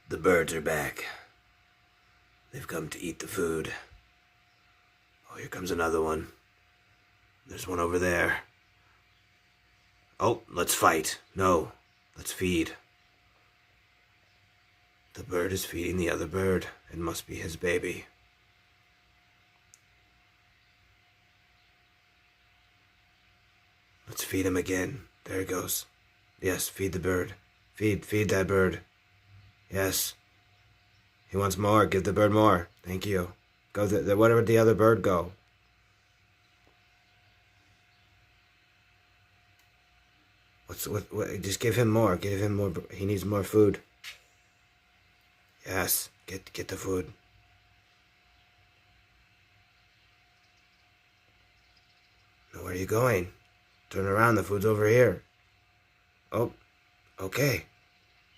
The birds are back. They've come to eat the food. Oh, here comes another one. There's one over there. Oh, let's fight. No, let's feed. The bird is feeding the other bird. It must be his baby. Let's feed him again. There he goes. Yes, feed the bird. Feed that bird. Yes. He wants more. Give the bird more. Thank you. Go. Where did the other bird go? What? Just give him more. Give him more. He needs more food. Yes. Get the food. Now, where are you going? Turn around. The food's over here. Oh. Okay.